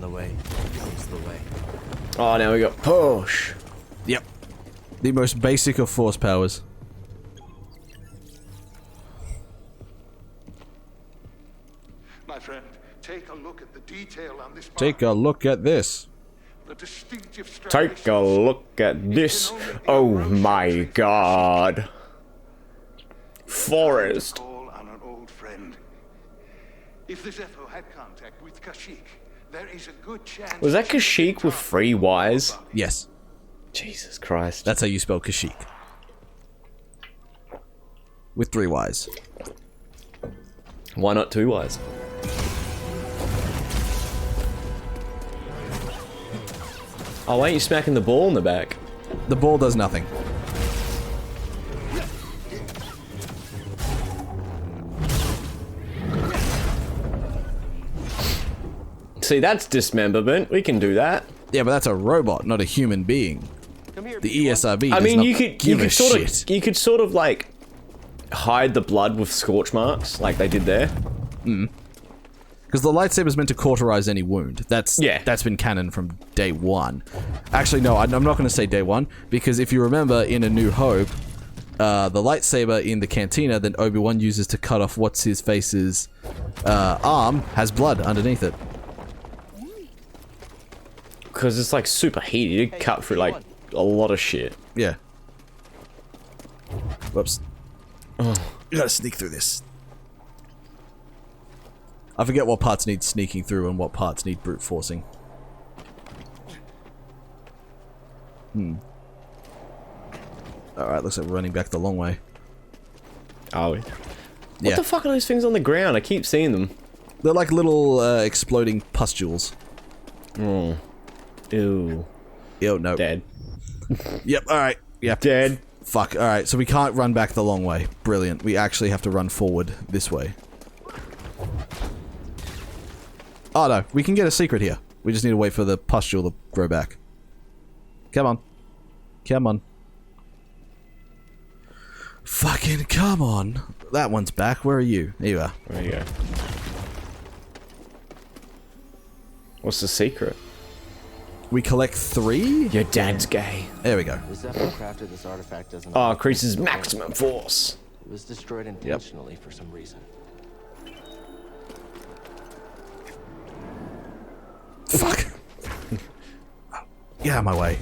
the way. Close the way. Oh, now we got push. Yep. The most basic of force powers. My friend, take a look at the detail on this. Take a look at this. The distinctive Take a look at this. Oh my god. Forest. Call on an old friend. If the Zepho had contact with Kashyyyk, there is a good chance. Was that Kashyyyk with 3 Ys? Yes. Jesus Christ. That's how you spell Kashyyyk. With 3 Ys. Why not 2 Ys? Oh, why ain't you smacking the ball in the back? The ball does nothing. See, that's dismemberment. We can do that. Yeah, but that's a robot, not a human being. The ESRB I does mean, not you could give a sort shit. of you could sort of like hide the blood with scorch marks, like they did there. Because the lightsaber's meant to cauterize any wound. That's been canon from day one. Actually, no, I'm not going to say day one, because if you remember in A New Hope, the lightsaber in the cantina that Obi-Wan uses to cut off what's-his-face's arm has blood underneath it. Because it's like super heated. It cut through like a lot of shit. Yeah. Whoops. Oh. You gotta sneak through this. I forget what parts need sneaking through and what parts need brute forcing. Alright, looks like we're running back the long way. Are we? Yeah. What the fuck are those things on the ground? I keep seeing them. They're like little exploding pustules. Oh. Ew. Ew, no. Dead. Yep, alright. Yep. Dead. Fuck, alright, so we can't run back the long way. Brilliant. We actually have to run forward this way. Oh no, we can get a secret here. We just need to wait for the pustule to grow back. Come on. Come on. Fucking come on. That one's back. Where are you? There you are. There you go. What's the secret? We collect 3? Your dad's gay. There we go. The Zepho crafted this artifact doesn't. Oh, increases maximum force. It was destroyed intentionally for some reason. Fuck. Get out of my way.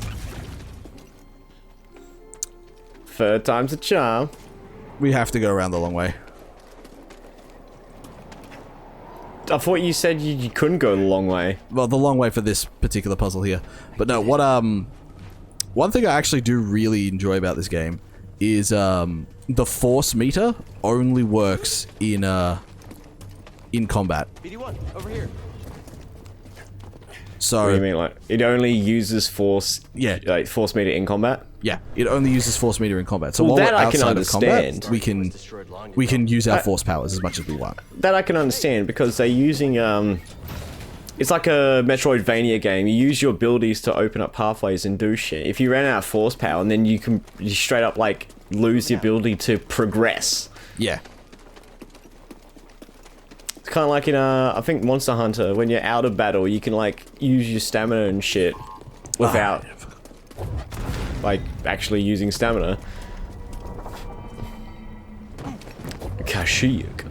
Third time's a charm. We have to go around the long way. I thought you said you couldn't go the long way. Well, the long way for this particular puzzle here. But no, what, one thing I actually do really enjoy about this game is, the force meter only works in combat. BD1, over here. So... What do you mean, like, it only uses force... Yeah. Like, force meter in combat? Yeah, it only uses force meter in combat. So Well, while that we're I can outside of understand. combat, we can use our force powers as much as we want. That I can understand, because they're using, it's like a Metroidvania game. You use your abilities to open up pathways and do shit. If you ran out of force power, and then you straight up, like, lose the ability to progress. Yeah. It's kind of like in, I think Monster Hunter, when you're out of battle, you can, like, use your stamina and shit without, like, actually using stamina. Kashyyyk.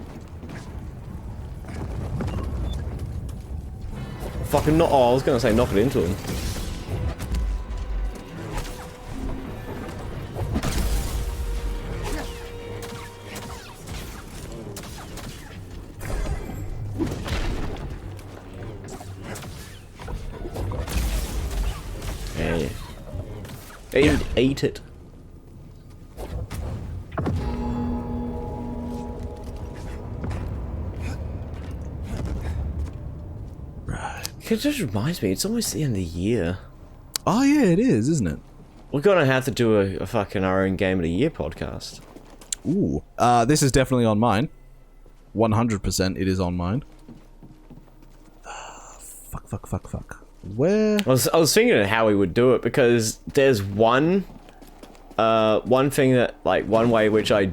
Fucking not. Oh, I was gonna say knock it into him. Hey. Eat it. It just reminds me, it's almost the end of the year. Oh yeah, it is, isn't it? We're gonna have to do a fucking our own game of the year podcast. Ooh. This is definitely on mine. 100% it is on mine. Fuck. Where? I was thinking of how we would do it, because there's one thing that, like, one way which I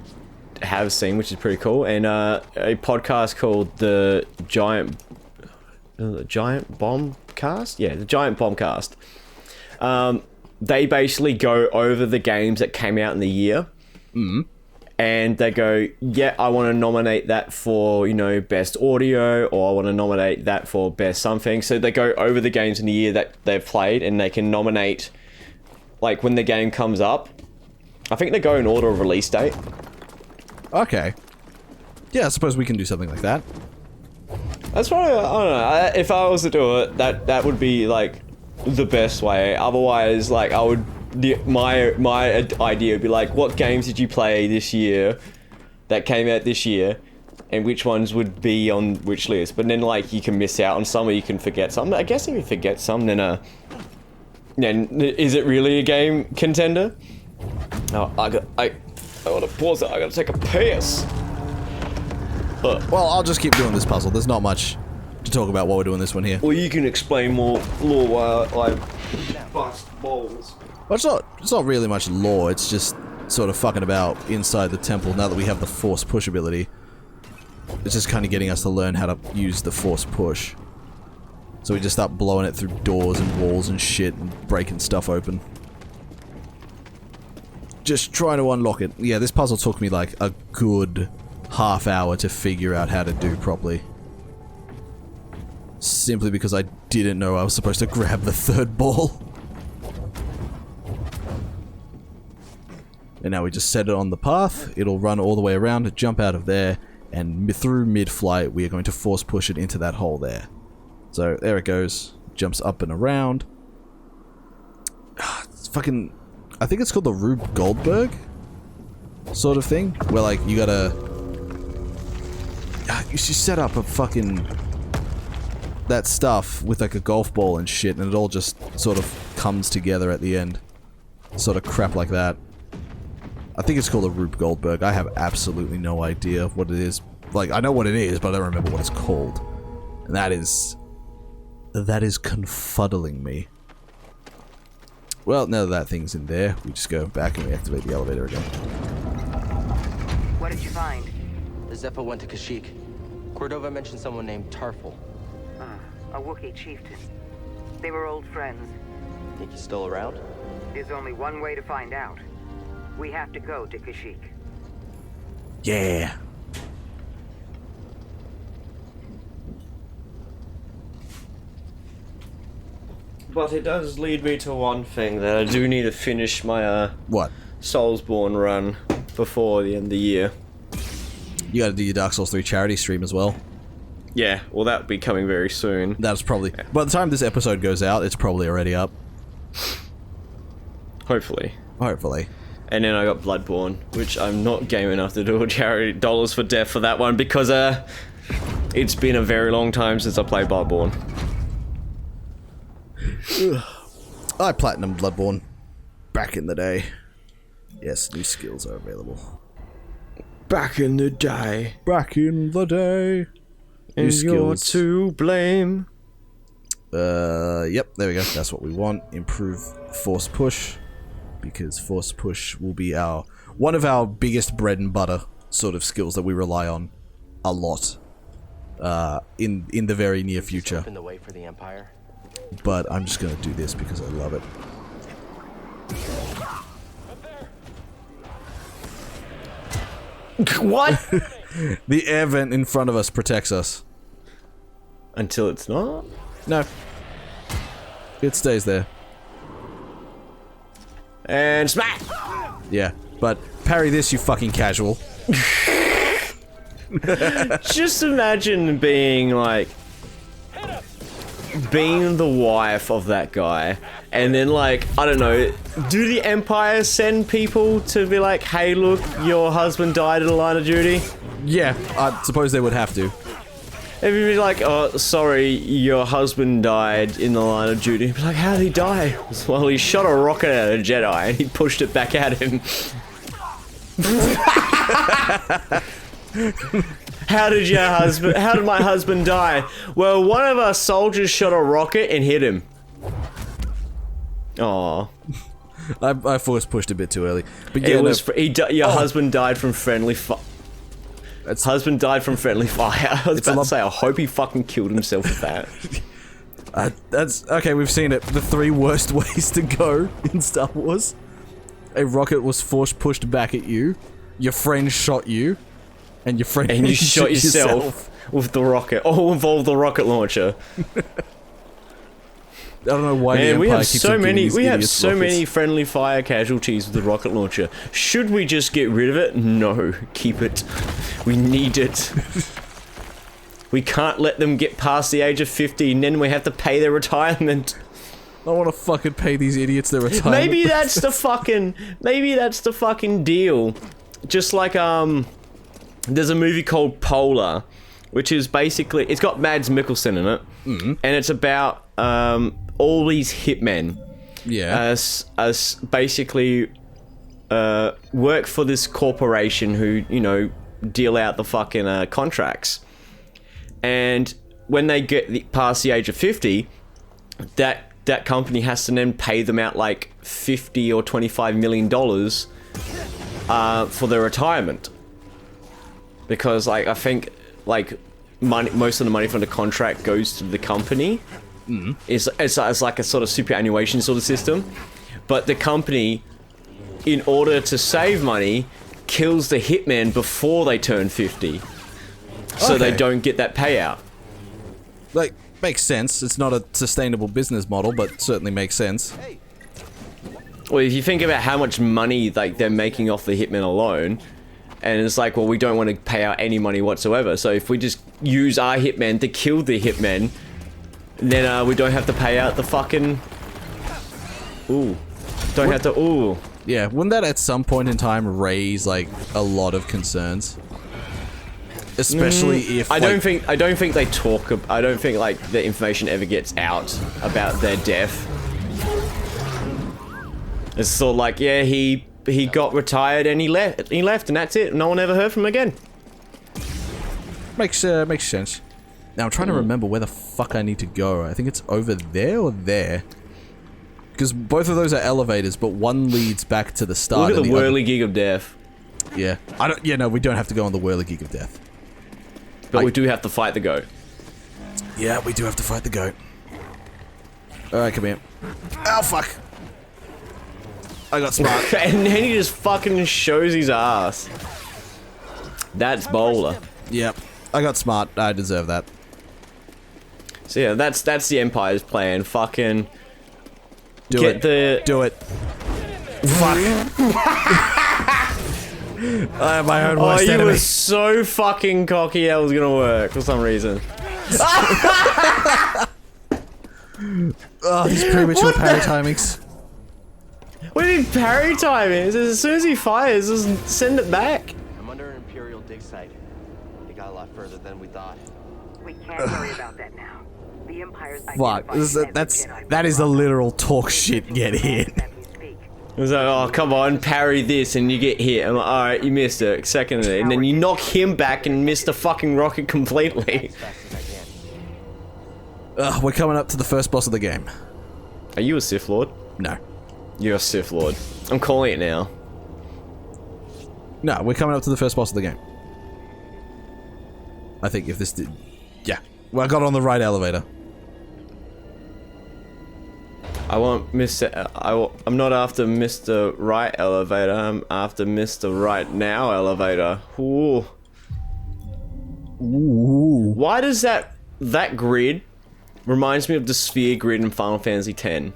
have seen, which is pretty cool, and a podcast called the Giant Bomb Bombcast? Yeah, the Giant Bombcast. They basically go over the games that came out in the year. And they go, yeah, I want to nominate that for, you know, best audio, or I want to nominate that for best something. So they go over the games in the year that they've played, and they can nominate, like, when the game comes up. I think they go in order of release date. Okay. Yeah, I suppose we can do something like that. That's probably, I don't know, if I was to do it, that would be, like, the best way. Otherwise, like, I would... My idea would be like, what games did you play this year that came out this year, and which ones would be on which list? But then, like, you can miss out on some, or you can forget some. I guess if you forget some, then is it really a game contender? Oh, I gotta pause it. I gotta take a piss. Well, I'll just keep doing this puzzle. There's not much to talk about while we're doing this one here. Well, you can explain more lore while I bust balls. Well, it's not really much lore, it's just sort of fucking about inside the temple now that we have the force push ability. It's just kind of getting us to learn how to use the force push. So we just start blowing it through doors and walls and shit and breaking stuff open. Just trying to unlock it. Yeah, this puzzle took me like a good half hour to figure out how to do properly. Simply because I didn't know I was supposed to grab the third ball. And now we just set it on the path, it'll run all the way around, jump out of there, and through mid-flight we are going to force push it into that hole there. So there it goes, jumps up and around. It's fucking... I think it's called the Rube Goldberg sort of thing, where like you gotta... You should set up a fucking... that stuff with like a golf ball and shit, and it all just sort of comes together at the end. Sort of crap like that. I think it's called a Rube Goldberg. I have absolutely no idea what it is. Like, I know what it is, but I don't remember what it's called. And that is confuddling me. Well, now that thing's in there, we just go back and we activate the elevator again. What did you find? The Zeppo went to Kashyyyk. Cordova mentioned someone named Tarful. A Wookiee chieftain. They were old friends. Think he's still around? There's only one way to find out. We have to go to Kashyyyk. Yeah. But it does lead me to one thing, that I do need to finish my What? Soulsborne run before the end of the year. You gotta do your Dark Souls 3 charity stream as well. Yeah, well that'll be coming very soon. That's probably... By the time this episode goes out, it's probably already up. Hopefully. Hopefully. And then I got Bloodborne, which I'm not game enough to do a charity dollars for death for that one, because it's been a very long time since I played Bloodborne. I platinumed Bloodborne back in the day. Yes, new skills are available. Back in the day. Back in the day. And you're to blame. Yep, there we go. That's what we want. Improve force push. Because force push will be one of our biggest bread and butter sort of skills that we rely on a lot in the very near future. In the way for the Empire. But I'm just gonna do this because I love it. What? The air vent in front of us protects us. Until it's not? No. It stays there. And smack! Yeah, but parry this, you fucking casual. Just imagine being like... being the wife of that guy, and then like, I don't know, do the Empire send people to be like, hey look, your husband died in the line of duty? Yeah, I suppose they would have to. If you'd be like, oh, sorry, your husband died in the line of duty. Be like, how did he die? Well, he shot a rocket at a Jedi and he pushed it back at him. How did my husband die? Well, one of our soldiers shot a rocket and hit him. Aww. I force pushed a bit too early. But yeah, it was your husband died from friendly fire. Husband died from friendly fire. I was about to say, I hope he fucking killed himself with that. That's okay. We've seen it. The 3 worst ways to go in Star Wars. A rocket was force pushed back at you. Your friend shot you, and your friend and you shot yourself with the rocket. All involved the rocket launcher. I don't know why. Man, we have so many. We have rockets. so many friendly fire casualties with the rocket launcher. Should we just get rid of it? No, keep it. We need it. We can't let them get past the age of 50, and then we have to pay their retirement. I want to fucking pay these idiots their retirement. Maybe that's the fucking. Maybe that's the fucking deal. Just like there's a movie called Polar, which is basically it's got Mads Mikkelsen in it, and it's about all these hitmen. Yeah. As basically work for this corporation who deal out the fucking contracts, and when they get past the age of 50, that company has to then pay them out like $50 or $25 million for their retirement, because like I think like most of the money from the contract goes to the company. It's like a sort of superannuation sort of system, but the company, in order to save money, kills the hitman before they turn 50, so they don't get that payout. Like, makes sense. It's not a sustainable business model, but certainly makes sense. Well, if you think about how much money like they're making off the hitman alone, and it's like, well, we don't want to pay out any money whatsoever. So if we just use our hitman to kill the hitman, then we don't have to pay out the fucking. Yeah, wouldn't that at some point in time raise like a lot of concerns? Especially if I don't think they talk. I don't think like the information ever gets out about their death. It's sort of like, yeah, he got retired and he left and that's it. No one ever heard from him again. Makes sense. Now I'm trying to remember where the fuck I need to go. I think it's over there or there. Because both of those are elevators, but one leads back to the start. Look at the whirligig of death. Yeah. No, we don't have to go on the whirligig of death. But we do have to fight the goat. Yeah, we do have to fight the goat. Alright, come here. Oh, fuck. I got smart. And then he just fucking shows his ass. That's Bowler. Yep. I got smart. I deserve that. So yeah, that's the Empire's plan. Fucking Do it. Fuck. I have my own worst enemy. You were so fucking cocky that was gonna work for some reason. Oh, these premature parry timings. What do you mean parry timing? As soon as he fires, just send it back. I'm under an Imperial dig site. It got a lot further than we thought. We can't worry about that now. The Empire's Fuck, that is a literal talk shit get hit. It was like, oh, come on, parry this, and you get hit. I'm like, alright, you missed it. Second, and then you knock him back and miss the fucking rocket completely. We're coming up to the first boss of the game. Are you a Sith Lord? No. You're a Sith Lord. I'm calling it now. No, we're coming up to the first boss of the game. I think if this did... Yeah. Well, I got on the right elevator. I want Mr. I'm not after Mr. Right elevator. I'm after Mr. Right Now elevator. Ooh. Ooh. Why does that grid reminds me of the sphere grid in Final Fantasy X?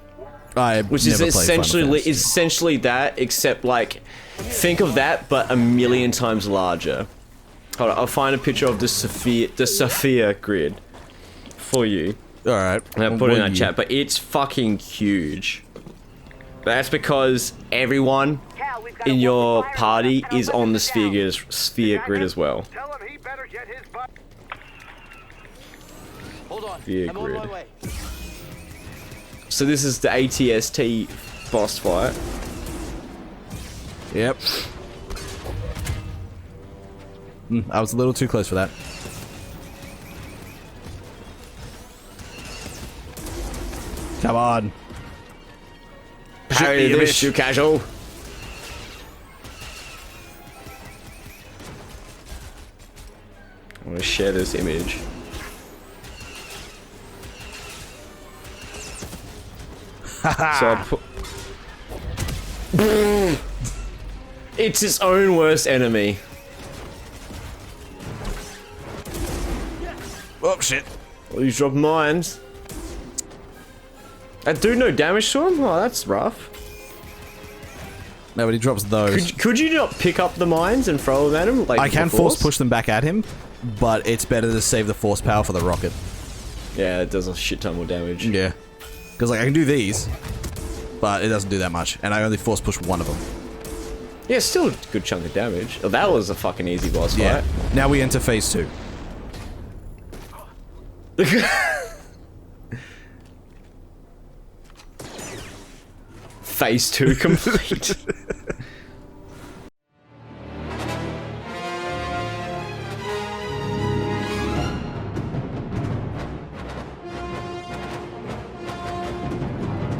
Which is essentially that, except like, think of that, but a million times larger. Hold on, I'll find a picture of the Sophia grid for you. Alright. And I'll put it in that chat, but it's fucking huge. But that's because everyone in your party is on the sphere grid as well. Hold on, Sphere I'm on grid. my way. So this is the ATST boss fight. Yep. I was a little too close for that. Come on. Parry this, you casual. I'm gonna share this image. I put... It's its own worst enemy. Oh, shit. Well, you drop mines. That do no damage to him? Oh, that's rough. No, but he drops those. Could you not pick up the mines and throw them at him? Like I can force push them back at him, but it's better to save the force power for the rocket. Yeah, it does a shit ton more damage. Yeah. Because, like, I can do these, but it doesn't do that much, and I only force push one of them. Yeah, still a good chunk of damage. Oh, that was a fucking easy boss fight. Now we enter phase 2. Phase 2 complete.